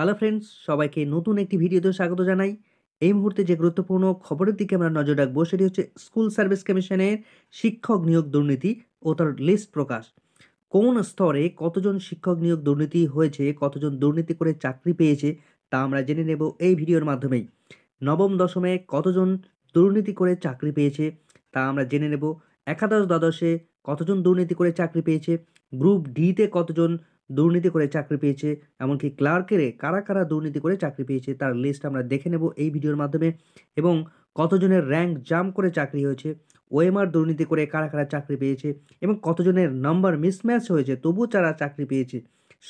Hello friends, সবাইকে নতুন একটি ভিডিওতে স্বাগত জানাই। এই মুহূর্তে যে গুরুত্বপূর্ণ খবরের দিকে আমরা নজর রাখবো সেটি হচ্ছে স্কুল সার্ভিস কমিশনের শিক্ষক নিয়োগ দুর্নীতি ও তার লিস্ট প্রকাশ। কোন স্তরে কতজন শিক্ষক নিয়োগ দুর্নীতি হয়েছে, কতজন দুর্নীতি করে চাকরি পেয়েছে তা আমরা জেনে নেব এই ভিডিওর মাধ্যমেই। নবম দশমে কতজন দুর্নীতি করে চাকরি পেয়েছে তা আমরা জেনে নেব। একাদশ দ্বাদশে কতজন দুর্নীতি করে চাকরি পেয়েছে, গ্রুপ ডিতে কতজন দুর্নীতি করে চাকরি পেয়েছে, এমনকি ক্লার্কেরে কারা কারা দুর্নীতি করে চাকরি পেয়েছে তার লিস্ট আমরা দেখে নেব এই ভিডিওর মাধ্যমে। এবং কতজনের র্যাঙ্ক জাম্প করে চাকরি হয়েছে, ওএমআর দুর্নীতি করে কারা কারা চাকরি পেয়েছে এবং কতজনের নাম্বার মিসম্যাচ হয়েছে তবুও যারা চাকরি পেয়েছে,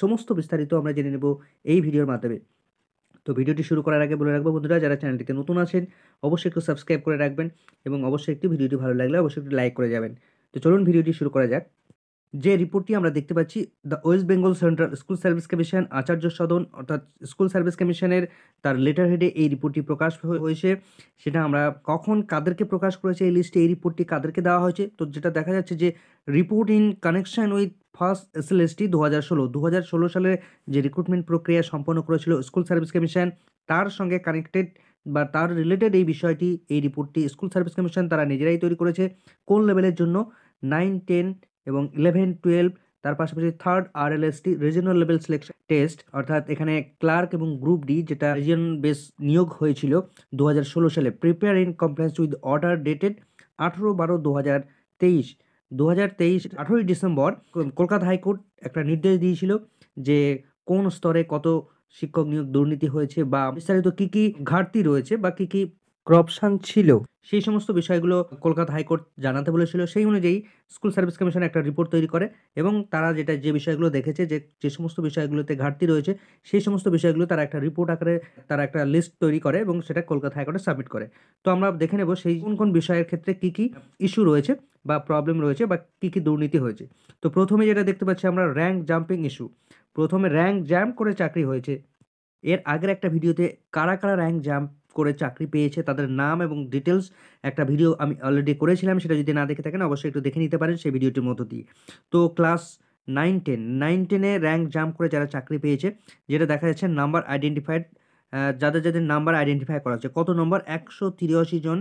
সমস্ত বিস্তারিত আমরা জেনে নেব এই ভিডিওর মাধ্যমে। তো ভিডিওটি শুরু করার আগে বলে রাখবো বন্ধুরা, যারা চ্যানেলটিতে নতুন আছেন অবশ্যই একটু সাবস্ক্রাইব করে রাখবেন এবং অবশ্যই একটু ভিডিওটি ভালো লাগলে অবশ্যই একটু লাইক করে যাবেন। তো চলুন ভিডিওটি শুরু করা যাক। যে রিপোর্টটি আমরা দেখতে পাচ্ছি, the West Bengal central school service commission Acharya Sadan অর্থাৎ স্কুল সার্ভিস কমিশনের তার লেটার হেডে এই রিপোর্টটি প্রকাশ হয়েছে। সেটা আমরা কখন কাদেরকে প্রকাশ করেছে এই লিস্টে, এই রিপোর্টটি কাদেরকে দেওয়া হয়েছে, তো যেটা দেখা যাচ্ছে যে report in connection with first SLST 2016 সালে যে রিক্রুটমেন্ট প্রক্রিয়া সম্পন্ন করেছিল স্কুল সার্ভিস কমিশন, তার সঙ্গে কানেক্টেড বা তার রিলেটেড এই বিষয়টি, এই রিপোর্টটি স্কুল সার্ভিস কমিশন তারা নিজেরাই তৈরি করেছে। কোন লেভেলের জন্য? 9, 10 এবং 11, 12, তার পাশাপাশি third RLST regional level selection test, অর্থাৎ এখানে ক্লার্ক এবং গ্রুপ ডি যেটা রিজিয়ন বেস নিয়োগ হয়েছিল 2016 সালে, prepare in compliance with order dated 18/12/2023। 18ই ডিসেম্বর কলকাতা হাইকোর্ট একটা নির্দেশ দিয়েছিল যে কোন স্তরে কত শিক্ষক নিয়োগ দুর্নীতি হয়েছে বা বিস্তারিত কি কি ঘাটতি রয়েছে বা কি কি করপশন ছিল, সেই সমস্ত বিষয়গুলো কলকাতা হাইকোর্ট জানাতে বলেছিল। সেই অনুযায়ী স্কুল সার্ভিস কমিশন একটা রিপোর্ট তৈরি করে এবং তারা যে বিষয়গুলো দেখেছে, যে সমস্ত বিষয়গুলোতে ঘাটতি রয়েছে, সেই সমস্ত বিষয়গুলো তারা একটা রিপোর্ট আকারে তারা একটা লিস্ট তৈরি করে এবং সেটা কলকাতা হাইকোর্টে সাবমিট করে। তো আমরা দেখে নেব সেই কোন কোন বিষয়ের ক্ষেত্রে কি কি ইস্যু রয়েছে বা প্রবলেম রয়েছে বা কি কি দুর্নীতি হয়েছে। তো প্রথমে যেটা দেখতে পাচ্ছি আমরা, র্যাঙ্ক জাম্পিং ইস্যু। প্রথমে র্যাঙ্ক জাম্প করে চাকরি হয়েছে। এর আগের একটা ভিডিওতে কারা কারা র্যাঙ্ক জাম্প করে চাকরি পেয়েছে তাদের নাম এবং ডিটেলস একটা ভিডিও আমি অলরেডি করেছিলাম, সেটা যদি না দেখে থাকেন অবশ্যই একটু দেখে নিতে পারেন সেই ভিডিওটির মধ্য দিয়ে। তো ক্লাস 9, 10 র্যাঙ্ক জাম্প করে যারা চাকরি পেয়েছে, যেটা দেখা যাচ্ছে নাম্বার আইডেন্টিফাইড, যাদের যাদের নাম্বার আইডেন্টিফাই করা হচ্ছে, কত নম্বর? 183 জন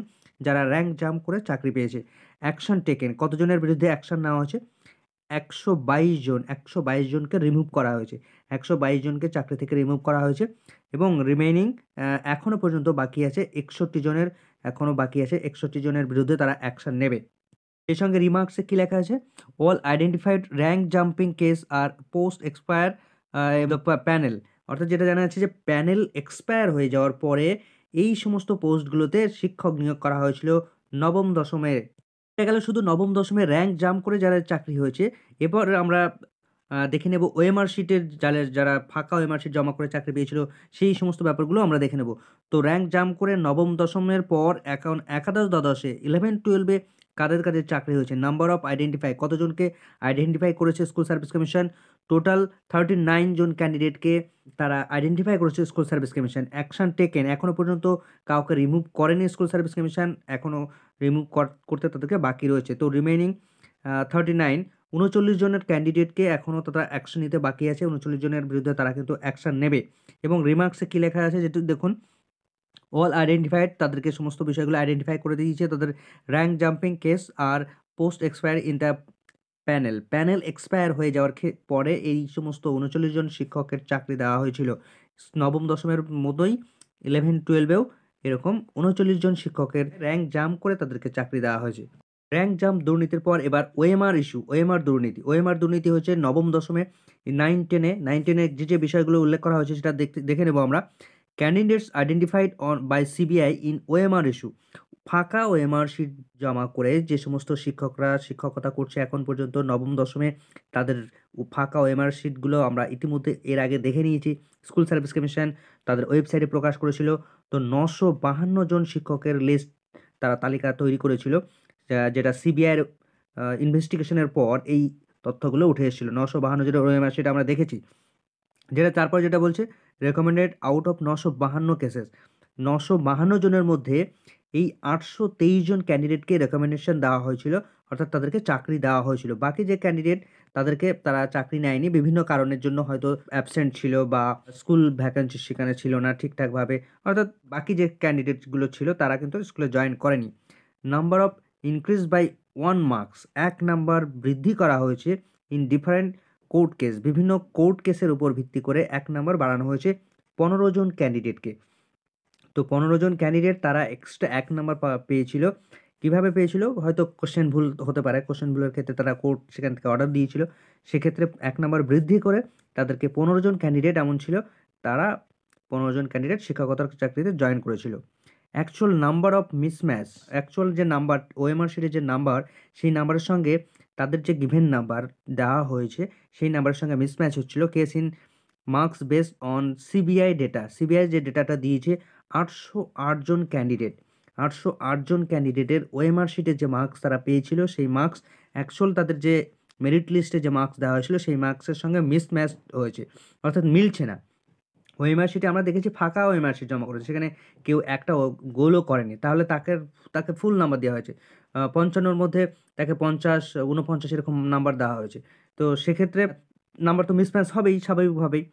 যারা র্যাঙ্ক জাম্প করে চাকরি পেয়েছে। অ্যাকশন টেকেন, কতজনের বিরুদ্ধে অ্যাকশন নেওয়া হয়েছে? 122 জনকে রিমুভ করা হয়েছে। 122 জনকে চাকরি থেকে রিমুভ করা হয়েছে এবং রিমেইনিং এখনো পর্যন্ত বাকি আছে 61 জনের, এখনো বাকি আছে 61 জনের বিরুদ্ধে তারা অ্যাকশন নেবে। এর সঙ্গে রিমার্কসে কি লেখা আছে? All identified rank jumping case আর পোস্ট এক্সপায়ার দ্য প্যানেল, অর্থাৎ যেটা জানা যাচ্ছে যে প্যানেল এক্সপায়ার হয়ে যাওয়ার পরে এই সমস্ত পোস্টগুলোতে শিক্ষক নিয়োগ করা হয়েছিল নবম দশমে। দেখা গেল শুধু নবম দশমে র্যাঙ্ক জাম্প করে যারা চাকরি হয়েছে। এরপর আমরা দেখে নেব ওএমআর শিটের যারা ফাঁকা ওএমআর শিট জমা করে চাকরি পেয়েছিল, সেই সমস্ত ব্যাপারগুলো আমরা দেখে নেব। তো র্যাঙ্ক জাম্প করে নবম দশমের পর এখন একাদশ দ্বাদশে 11, 12 কাদের কাদের চাকরি হয়েছে, নাম্বার অফ আইডেন্টিফাই, কতজনকে আইডেন্টিফাই করেছে স্কুল সার্ভিস কমিশন? টোটাল 39 জন ক্যান্ডিডেটকে তারা আইডেন্টিফাই করেছে school service commission. Action taken, এখনো পর্যন্ত কাউকে রিমুভ করেনি স্কুল সার্ভিস কমিশন, এখনো রিমুভ করতে তাদেরকে বাকি রয়েছে। তো রিমেইনিং 39, 39 জনের ক্যান্ডিডেটকে এখনও তারা অ্যাকশন নিতে বাকি আছে। 39 জনের বিরুদ্ধে তারা কিন্তু অ্যাকশন নেবে। এবং রিমার্কসে কী লেখা আছে যেটা দেখুন, অল আইডেন্টিফাইড, তাদেরকে সমস্ত বিষয়গুলো আইডেন্টিফাই করে দিয়েছে। তাদের র্যাঙ্ক জাম্পিং কেস আর post expire in the panel expire হয়ে যাওয়ার পরে এই সমস্ত 39 জন শিক্ষকের চাকরি দেওয়া হয়েছিল। নবম দশমের মতোই 11, 12-এও এরকম 39 জন শিক্ষকের র্যাঙ্ক জাম্প করে তাদেরকে চাকরি দেওয়া হয়েছে। র্যাঙ্ক জাম্প দুর্নীতির পর এবার ওএমআর ইস্যু, ওএমআর দুর্নীতি হয়েছে নবম দশমে। 9, 10-এ যে বিষয়গুলো উল্লেখ করা হয়েছে সেটা দেখে নেব আমরা। Candidates identified by CBI in OMR issue, ফাঁকা ওএমআর শিট জমা করে যে সমস্ত শিক্ষকরা শিক্ষকতা করছে এখন পর্যন্ত নবম দশমে, তাদের ফাঁকা ওএমআর শিটগুলো আমরা ইতিমধ্যে এর আগে দেখে নিয়েছি। স্কুল সার্ভিস কমিশন তাদের ওয়েবসাইটে প্রকাশ করেছিল। তো 952 জন শিক্ষকের লিস্ট তারা তালিকা তৈরি করেছিল, যেটা সিবিআইয়ের ইনভেস্টিগেশনের পর এই তথ্যগুলো উঠে এসেছিল। 952 জনের ওএমআর শিট আমরা দেখেছি। তারপর যেটা বলছে, রেকমেন্ডেড আউট অফ 952 কেসেস, 952 জনের মধ্যে এই 823 জন ক্যান্ডিডেটকে রেকমেন্ডেশন দেওয়া হয়েছিল, অর্থাৎ তাদেরকে চাকরি দেওয়া হয়েছিল। বাকি যে ক্যান্ডিডেট তারা চাকরি নেয়নি বিভিন্ন কারণের জন্য, হয়তো অ্যাবসেন্ট ছিল বা স্কুল ভ্যাকেন্সি সেখানে ছিল না ঠিকঠাকভাবে, অর্থাৎ বাকি যে ক্যান্ডিডেটগুলো ছিল তারা কিন্তু স্কুলে জয়েন করেনি। Number of increase by 1 marks, 1 number বৃদ্ধি করা হয়েছে ইন ডিফারেন্ট কোর্ট কেস, বিভিন্ন কোর্ট কেসের উপর ভিত্তি করে 1 নাম্বার বাড়ানো হয়েছে 15 জন ক্যান্ডিডেটকে। তো 15 জন ক্যান্ডিডেট তারা এক্সট্রা 1 নাম্বার পেয়েছিল। কিভাবে পেয়েছিল? হয়তো কোশ্চেন ভুল হতে পারে। কোশ্চেন ভুলের ক্ষেত্রে তারা কোর্ট সেখান থেকে অর্ডার দিয়েছিল। সেক্ষেত্রে 1 নাম্বার বৃদ্ধি করে তাদেরকে 15 জন ক্যান্ডিডেট এমন ছিল, তারা 15 জন ক্যান্ডিডেট শিক্ষকতার চাকরিতে জয়েন করেছিল। Actual number of mismatch, actual যে নাম্বার ওএমআর শিটের যে নাম্বার, সেই নাম্বারের সঙ্গে তাদের যে গিভেন নাম্বার দেওয়া হয়েছে সেই নাম্বারের সঙ্গে মিসম্যাচ হচ্ছিল। Case in marks based on CBI data, CBI যে ডেটাটা দিয়েছে 808 জন ক্যান্ডিডেট, 808 জন ক্যান্ডিডেটের ওএমআর শিটের যে মার্কস তারা পেয়েছিল, সেই মার্কস অ্যাকচুয়াল তাদের যে মেরিট লিস্টে যে মার্কস দেওয়া হয়েছিল সেই মার্কসের সঙ্গে মিসম্যাচ হয়েছে, অর্থাৎ মিলছে না। ওএমআর শিটে আমরা দেখেছি ফাঁকা ওএমআর শিট জমা করেছে, সেখানে কেউ একটা গোলও করেনি, তাহলে তাকে ফুল নাম্বার দেওয়া হয়েছে। 55-র মধ্যে তাকে 50, 49 এরকম নাম্বার দেওয়া হয়েছে। তো সেক্ষেত্রে নাম্বার তো মিসম্যাচ হবেই স্বাভাবিকভাবেই।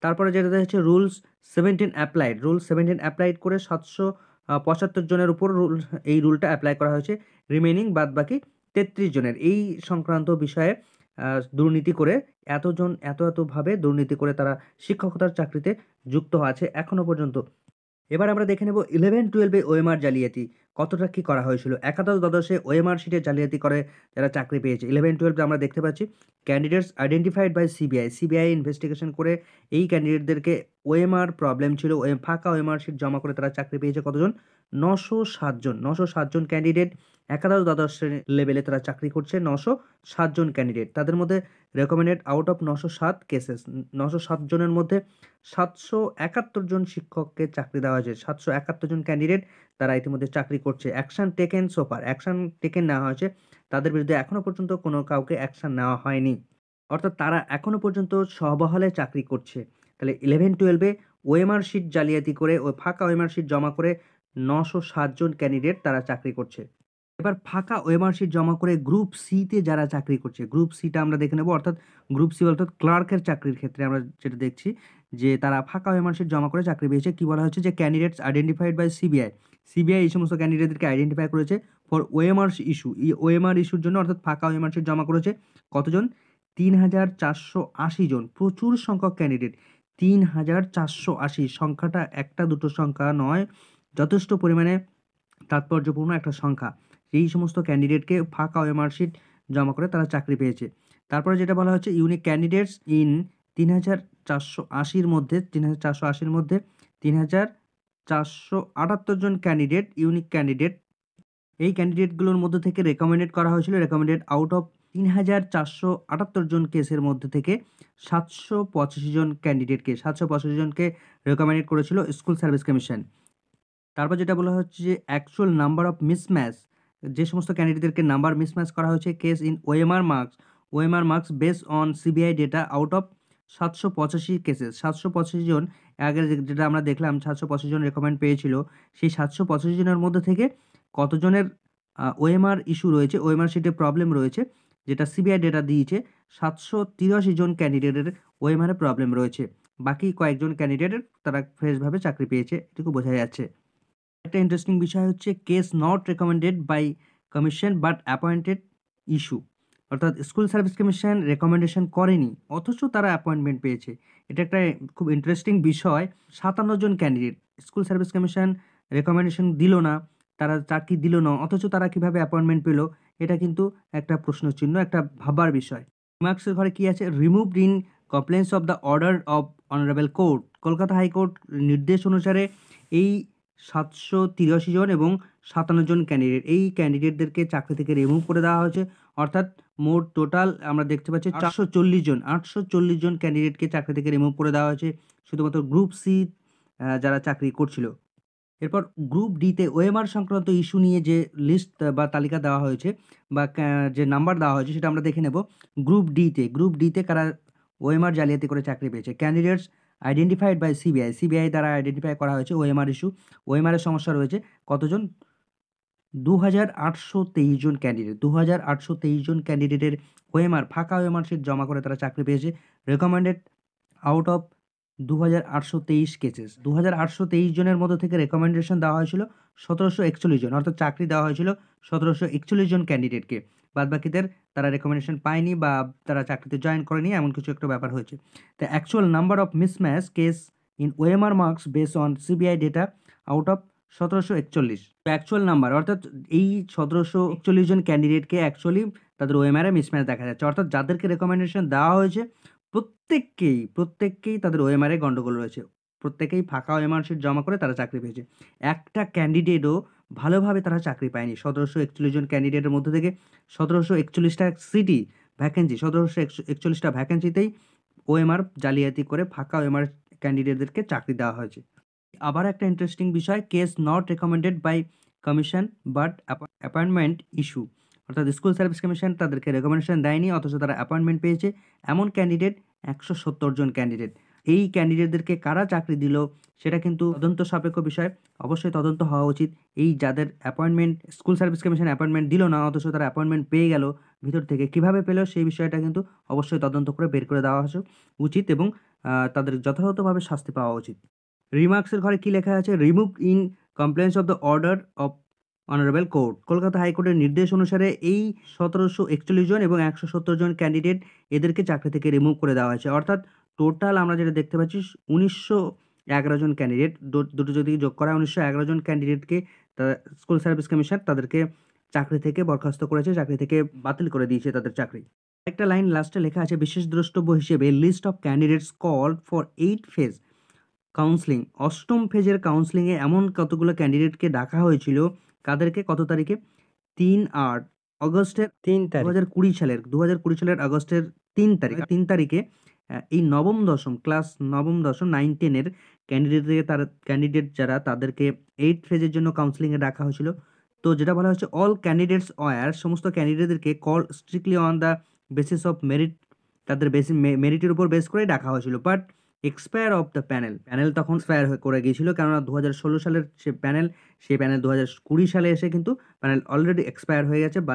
তারপরে যেটা হচ্ছে রুলস 17 অ্যাপ্লাইড, রুল 17 অ্যাপ্লাইড করে 775 জনের উপর এই রুলটা অ্যাপ্লাই করা হয়েছে। রিমেইনিং বাদবাকি 33 জনের এই সংক্রান্ত বিষয়ে দুর্নীতি করে এতভাবে দুর্নীতি করে তারা শিক্ষকতার চাকরিতে যুক্ত আছে এখনো পর্যন্ত। এবার আমরা দেখে নেব 11-12 ওএমআর জালিয়াতি কতটা কি করা হয়েছিল। একাদশ দ্বাদশে ওএমআর শিটে জালিয়াতি করে যারা চাকরি পেয়েছে। 11-12 আমরা দেখতে পাচ্ছি candidates identified by CBI investigation করে এই ক্যান্ডিডেটদেরকে ওএমআর প্রবলেম ছিল, ফাঁকা ওএমআর শিট জমা করে তারা চাকরি পেয়েছে কতজন? 907 জন। 907 জন ক্যান্ডিডেট একাদশ দ্বাদশ লেভেলে তারা চাকরি করছে। 907 জন ক্যান্ডিডেট, তাদের মধ্যে রেকমেন্ডেড আউট অফ 907 কেসেস, 907 জনের মধ্যে 771 জন শিক্ষককে চাকরি দেওয়া হয়েছে। 771 জন ক্যান্ডিডেট তারা ইতিমধ্যে চাকরি করছে। অ্যাকশন টেকেন সোফার, অ্যাকশন টেকেন নেওয়া হয়েছে, তাদের বিরুদ্ধে এখনো পর্যন্ত কোনো কাউকে অ্যাকশন নেওয়া হয়নি, অর্থাৎ তারা এখনো পর্যন্ত স্ববহালে চাকরি করছে। তাহলে 11-12 ওএমআর শিট জালিয়াতি করে, ওই ফাঁকা ওএমআর শিট জমা করে 907 জন ক্যান্ডিডেট তারা চাকরি করছে। এবার ফাঁকা ওএমআর শিট জমা করে গ্রুপ সিতে যারা চাকরি করছে, গ্রুপ সিটা আমরা দেখে নেব, অর্থাৎ গ্রুপ সি অর্থাৎ ক্লার্কের চাকরির ক্ষেত্রে আমরা যেটা দেখছি যে তারা ফাঁকা ওএমআর শিট জমা করে চাকরি পেয়েছে। কি বলা হচ্ছে যে ক্যান্ডিডেটস আইডেন্টিফাইড বাই সিবিআই এই সমস্ত ক্যান্ডিডেটদেরকে আইডেন্টিফাই করেছে ফর ওএমআর ইস্যু, এই ওএমআর ইস্যুর জন্য, অর্থাৎ ফাঁকা ওএমআর শিট জমা করেছে কতজন? 3480 জন। প্রচুর সংখ্যক ক্যান্ডিডেট, 3480, সংখ্যাটা একটা দুটো সংখ্যা নয়, যথেষ্ট পরিমাণে তাৎপর্যপূর্ণ একটা সংখ্যা। এই সমস্ত ক্যান্ডিডেটকে ফাঁকা ওএমআর শিট জমা করে তারা চাকরি পেয়েছে। তারপরে যেটা বলা হচ্ছে ইউনিক ক্যান্ডিডেটস ইন 3480-র মধ্যে 3478 জন ক্যান্ডিডেট ইউনিক ক্যান্ডিডেট, এই ক্যান্ডিডেটগুলোর মধ্যে থেকে রেকমেন্ডেড করা হয়েছিল, রেকমেন্ডেড আউট অফ 3478 জন কেসের মধ্যে থেকে 785 জন ক্যান্ডিডেটকে 785 জনকে রেকমেন্ডেড করেছিল স্কুল সার্ভিস কমিশন। তারপর যেটা বলা হচ্ছে যে অ্যাকচুয়াল নাম্বার অফ মিসম্যাচ, যে সমস্ত ক্যান্ডিডেটকে নাম্বার মিসম্যাচ করা হয়েছে case in OMR marks base on CBI data out of 785 cases, 785 জন আগে যেটা আমরা দেখলাম 785 জন রেকমেন্ড পেয়েছিল, সেই 785 জনের মধ্যে থেকে কতজনের ওএমআর ইস্যু রয়েছে, ওএমআর শিটে প্রবলেম রয়েছে, যেটা সিবিআই ডেটা দিয়েছে 783 জন ক্যান্ডিডেটের ওএমআরে প্রবলেম রয়েছে। বাকি কয়েকজন ক্যান্ডিডেটের তারা ফ্রেশভাবে চাকরি পেয়েছে, এটুকু বোঝা যাচ্ছে। একটা ইন্টারেস্টিং বিষয় হচ্ছে case not recommended by commission but appointed issue, অর্থাৎ স্কুল সার্ভিস কমিশন রেকমেন্ডেশন করেনি অথচ তারা অ্যাপয়েন্টমেন্ট পেয়েছে। এটা একটা খুব ইন্টারেস্টিং বিষয়। 57 জন candidate, school service commission recommendation দিল না, তারা চাকরি দিল না, অথচ তারা কিভাবে অ্যাপয়েন্টমেন্ট পেল, এটা কিন্তু একটা প্রশ্নচিহ্ন, একটা ভাবার বিষয়। মার্কসের ঘরে কি আছে? Removed in compliance of the order of honourable court, Kolkata high court নির্দেশ অনুসারে এই 783 জন এবং 57 জন ক্যান্ডিডেট, এই ক্যান্ডিডেটদেরকে চাকরি থেকে রিমুভ করে দেওয়া হয়েছে, অর্থাৎ মোট টোটাল আমরা দেখতে পাচ্ছি 840 জন ক্যান্ডিডেটকে চাকরি থেকে রিমুভ করে দেওয়া হয়েছে শুধুমাত্র গ্রুপ সি যারা চাকরি করছিল। এরপর গ্রুপ ডিতে ওএমআর সংক্রান্ত ইস্যু নিয়ে যে লিস্ট বা তালিকা দেওয়া হয়েছে বা যে নাম্বার দেওয়া হয়েছে সেটা আমরা দেখে নেব। গ্রুপ ডিতে কারা ওএমআর জালিয়াতি করে চাকরি পেয়েছে? ক্যান্ডিডেটস আইডেন্টিফাইড বাই সিবিআই দ্বারা আইডেন্টিফাই করা হয়েছে ওএমআর ইস্যু, ওএমআর এর সমস্যা রয়েছে কতজন? 2823 জন ক্যান্ডিডেট 2823 জন ক্যান্ডিডেটের ওএমআর ফাঁকা ওএমআর শিট জমা করে তারা চাকরি পেয়েছে। রেকমেন্ডেড আউট অফ 2823 কেসেস 2823 জনের মধ্য থেকে রেকমেন্ডেশন দেওয়া হয়েছিল 1741 জন, অর্থাৎ চাকরি দেওয়া হয়েছিল 1741 জন ক্যান্ডিডেটকে। বাদবাকিদের তারা রেকমেন্ডেশন পায়নি বা তারা চাকরিতে জয়েন করেনি, এমন কিছু একটা ব্যাপার হয়েছে। The actual number of mismatch case in OMR marks based on CBI data out of 1741। Actual number অর্থাৎ এই 1741 জন ক্যান্ডিডেটকে অ্যাকচুয়ালি তাদের ওএমআর মিসম্যাচ দেখা যাচ্ছে, অর্থাৎ যাদেরকে রেকমেন্ডেশন দেওয়া হয়েছে প্রত্যেককেই তাদের ওএমআরে গন্ডগোল রয়েছে। প্রত্যেকেই ফাঁকা ওএমআর শিট জমা করে তারা চাকরি পেয়েছে। একটা ক্যান্ডিডেটও ভালোভাবে তারা চাকরি পায়নি। 1741 জন ক্যান্ডিডেটের মধ্যে থেকে 1741টা সিটি ভ্যাকেন্সি, 1741টা ভ্যাকেন্সিতেই ওএমআর জালিয়াতি করে ফাঁকা ওএমআর ক্যান্ডিডেটদেরকে চাকরি দেওয়া হয়েছে। আবার একটা ইন্টারেস্টিং বিষয়, case not recommended by commission but appointment issue, অর্থাৎ স্কুল সার্ভিস কমিশন তাদেরকে রেকমেন্ডেশন দেয়নি, অথচ তারা অ্যাপয়েন্টমেন্ট পেয়েছে। এমন ক্যান্ডিডেট 170 জন ক্যান্ডিডেট। এই ক্যান্ডিডেটদেরকে কারা চাকরি দিল সেটা কিন্তু তদন্ত সাপেক্ষ বিষয়, অবশ্যই তদন্ত হওয়া উচিত। এই যাদের appointment school service commission appointment দিল না, অথচ তারা অ্যাপয়েন্টমেন্ট পেয়ে গেল, ভিতর থেকে কিভাবে পেল সেই বিষয়টা কিন্তু অবশ্যই তদন্ত করে বের করে দেওয়া উচিত এবং তাদের যথাযথভাবে শাস্তি পাওয়া উচিত। রিমার্কসের ঘরে কি লেখা আছে? Remove in compliance of the order of honourable court. Kolkata হাইকোর্টের নির্দেশ অনুসারে এই 1741 জন এবং 170 জন ক্যান্ডিডেট এদেরকে চাকরি থেকে রিমুভ করে দেওয়া হয়েছে। অর্থাৎ টোটাল আমরা যেটা দেখতে পাচ্ছি 1911 জন ক্যান্ডিডেট, দুটো যদি যোগ করা হয় 1911 জন ক্যান্ডিডেটকে স্কুল সার্ভিস কমিশন তাদেরকে চাকরি থেকে বরখাস্ত করেছে, চাকরি থেকে বাতিল করে দিয়েছে তাদের চাকরি। একটা লাইন লাস্টে লেখা আছে, বিশেষ দ্রষ্টব্য হিসেবে list of candidates called for 8 phase counselling. অষ্টম ফেজের কাউন্সেলিংয়ে এমন কতগুলো ক্যান্ডিডেটকে ডাকা হয়েছিল, কাদেরকে কত তারিখে? 3 আগস্টের 2020 সালের 2020 সালের আগস্টের 3 তারিখে এই নবম দশম ক্লাস নবম দশম 9-10 এর ক্যান্ডিডেট যারা তাদেরকে 8 ফেজের জন্য কাউন্সেলিংয়ে ডাকা হয়েছিল। তো যেটা বলা হচ্ছে অল ক্যান্ডিডেটস ওয়্যার, সমস্ত ক্যান্ডিডেটদেরকে call strictly on the basis of merit, তাদের মেরিটের উপর বেস করে ডাকা হয়েছিল। But expire of the panel তখন এক্সপায়ার করে গিয়েছিল, কেননা 2016 সালের সেই প্যানেল 2020 সালে এসে কিন্তু প্যানেল অলরেডি এক্সপায়ার হয়ে গেছে, বা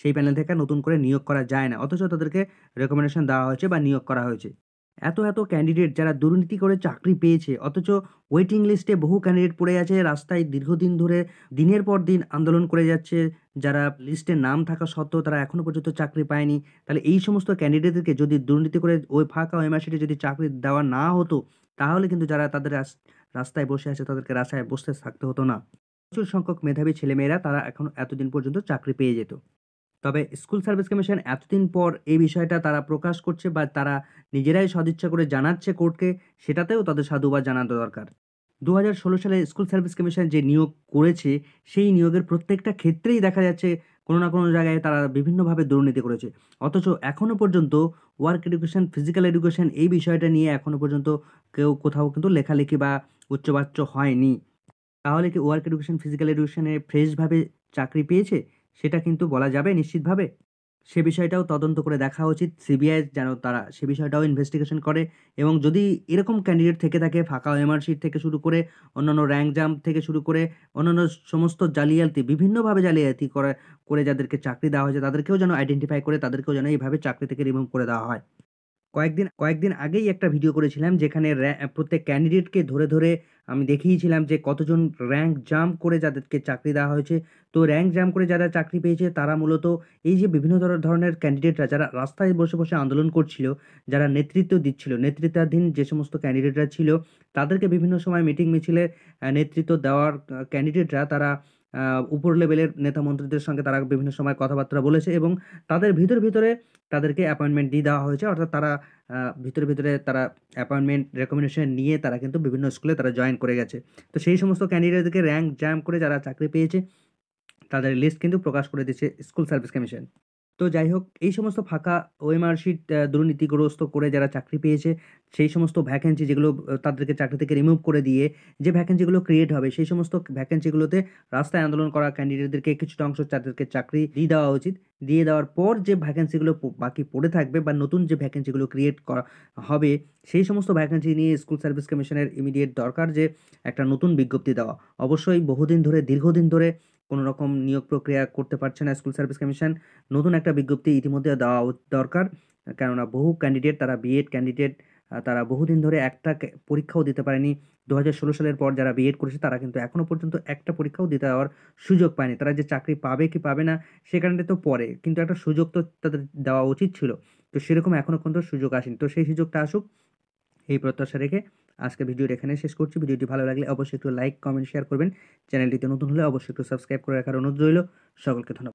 সেই প্যানেল থেকে নতুন করে নিয়োগ করা যায় না, অথচ তাদেরকে রেকমেন্ডেশন দেওয়া হয়েছে বা নিয়োগ করা হয়েছে। এত ক্যান্ডিডেট যারা দুর্নীতি করে চাকরি পেয়েছে, অথচ ওয়েটিং লিস্টে বহু ক্যান্ডিডেট পড়ে আছে, রাস্তায় দীর্ঘদিন ধরে দিনের পর দিন আন্দোলন করে যাচ্ছে, যারা লিস্টে নাম থাকা সত্ত্বেও তারা এখনো পর্যন্ত চাকরি পায়নি। তাহলে এই সমস্ত ক্যান্ডিডেটদেরকে যদি দুর্নীতি করে ওই ফাঁকা ওএমআর যদি চাকরি দেওয়া না হতো, তাহলে কিন্তু যারা তাদের রাস্তায় বসে আছে তাদেরকে রাস্তায় বসতে থাকতে হতো না। প্রচুর সংখ্যক মেধাবী ছেলেমেয়েরা তারা এখন এতদিন পর্যন্ত চাকরি পেয়ে যেত। তবে স্কুল সার্ভিস কমিশন এতদিন পর এই বিষয়টা তারা প্রকাশ করছে বা তারা নিজেরাই সদিচ্ছা করে জানাচ্ছে কোর্টকে, সেটাতেও তাদের সাধুবাদ জানানো দরকার। 2016 সালে স্কুল সার্ভিস কমিশন যে নিয়োগ করেছে, সেই নিয়োগের প্রত্যেকটা ক্ষেত্রেই দেখা যাচ্ছে কোনো না কোনো জায়গায় তারা বিভিন্নভাবে দুর্নীতি করেছে। অথচ এখনো পর্যন্ত ওয়ার্ক এডুকেশন, ফিজিক্যাল এডুকেশন এই বিষয়টা নিয়ে এখনো পর্যন্ত কেউ কোথাও কিন্তু লেখালেখি বা উচ্চবাচ্য হয়নি। তাহলে কি ওয়ার্ক এডুকেশন, ফিজিক্যাল এডুকেশনে ফ্রেশভাবে চাকরি পেয়েছে? সেটা কিন্তু বলা যাবে নিশ্চিতভাবে। সে বিষয়টাও তদন্ত করে দেখা উচিত। সিবিআই যেন তারা সে বিষয়টাও ইনভেস্টিগেশন করে এবং যদি এরকম ক্যান্ডিডেট থেকে থাকে, ফাঁকা ওএমআর শিট থেকে শুরু করে অন্যান্য র‍্যাংক জাম্প থেকে শুরু করে অন্যান্য সমস্ত জালিয়াতি, বিভিন্নভাবে জালিয়াতি করে যাদেরকে চাকরি দেওয়া হয়েছে, তাদেরকেও যেন আইডেন্টিফাই করে তাদেরকেও যেন এইভাবে চাকরি থেকে রিমুভ করে দেওয়া হয়। কয়েকদিন আগেই একটা ভিডিও করেছিলাম, যেখানে প্রত্যেক ক্যান্ডিডেটকে ধরে আমি দেখিয়েছিলাম যে কতজন র‍্যাংক জাম্প করে যাদেরকে চাকরি দেওয়া হয়েছে। তো র‍্যাংক জাম্প করে যারা চাকরি পেয়েছে তারা মূলত এই যে বিভিন্ন ধরনের ক্যান্ডিডেটরা যারা রাস্তায় বসে আন্দোলন করছিল, যারা নেতৃত্ব দিচ্ছিল, নেতৃত্বাধীন যে সমস্ত ক্যান্ডিডেটরা ছিল, তাদেরকে বিভিন্ন সময় মিটিং মিছিলে নেতৃত্ব দেওয়ার ক্যান্ডিডেটরা তারা উপর লেভেলের নেতা মন্ত্রীদের সঙ্গে তারা বিভিন্ন সময় কথাবার্তা বলেছে এবং তাদের ভিতরে তাদেরকে অ্যাপয়েন্টমেন্ট দিয়ে দেওয়া হয়েছে। অর্থাৎ তারা ভিতরে তারা অ্যাপয়েন্টমেন্ট রেকমেন্ডেশন নিয়ে তারা কিন্তু বিভিন্ন স্কুলে তারা জয়েন করে গেছে। তো সেই সমস্ত ক্যান্ডিডেটদেরকে র‍্যাংক জাম্প করে যারা চাকরি পেয়েছে তাদের লিস্ট কিন্তু প্রকাশ করে দিয়েছে স্কুল সার্ভিস কমিশন। তো যাই হোক, এই সমস্ত ফাঁকা ওএমআর শিট দুর্নীতিগ্রস্ত করে যারা চাকরি পেয়েছে, সেই সমস্ত ভ্যাকেন্সি যেগুলো তাদেরকে চাকরি থেকে রিমুভ করে দিয়ে যে ভ্যাকেন্সিগুলো ক্রিয়েট হবে, সেই সমস্ত ভ্যাকেন্সিগুলোতে রাস্তায় আন্দোলন করা ক্যান্ডিডেটদেরকে কিছুটা অংশ তাদেরকে চাকরি দিয়ে দেওয়া উচিত। দিয়ে দেওয়ার পর যে ভ্যাকেন্সিগুলো বাকি পড়ে থাকবে বা নতুন যে ভ্যাকেন্সিগুলো ক্রিয়েট করা হবে, সেই সমস্ত ভ্যাকেন্সি নিয়ে স্কুল সার্ভিস কমিশনের ইমিডিয়েট দরকার যে একটা নতুন বিজ্ঞপ্তি দেওয়া। অবশ্যই দীর্ঘদিন ধরে কোনো রকম নিয়োগ প্রক্রিয়া করতে পারছে না স্কুল সার্ভিস কমিশন। নতুন একটা বিজ্ঞপ্তি ইতিমধ্যে দেওয়া দরকার। কেননা বহু ক্যান্ডিডেট তারা বিএড ক্যান্ডিডেট তারা বহুদিন ধরে একটা পরীক্ষাও দিতে পারেনি। 2016 সালের পর যারা বিএড করেছে তারা কিন্তু এখনো পর্যন্ত একটা পরীক্ষাও দিতে দেওয়ার সুযোগ পায়নি। তারা যে চাকরি পাবে কি পাবে না সেখানটা তো পরে। কিন্তু একটা সুযোগ তো তাদের দেওয়া উচিত ছিল। তো সেরকম এখনো পর্যন্ত সুযোগ আসেনি। তো সেই সুযোগটা আসুক এই প্রত্যাশা রেখে আজকের ভিডিওটা এখানে শেষ করছি। ভিডিওটি ভালো লাগলে অবশ্যই একটু লাইক, কমেন্ট, শেয়ার করবেন। চ্যানেলটিতে নতুন হলে অবশ্যই একটু সাবস্ক্রাইব করে রাখার অনুরোধ রইল। সকলকে ধন্যবাদ।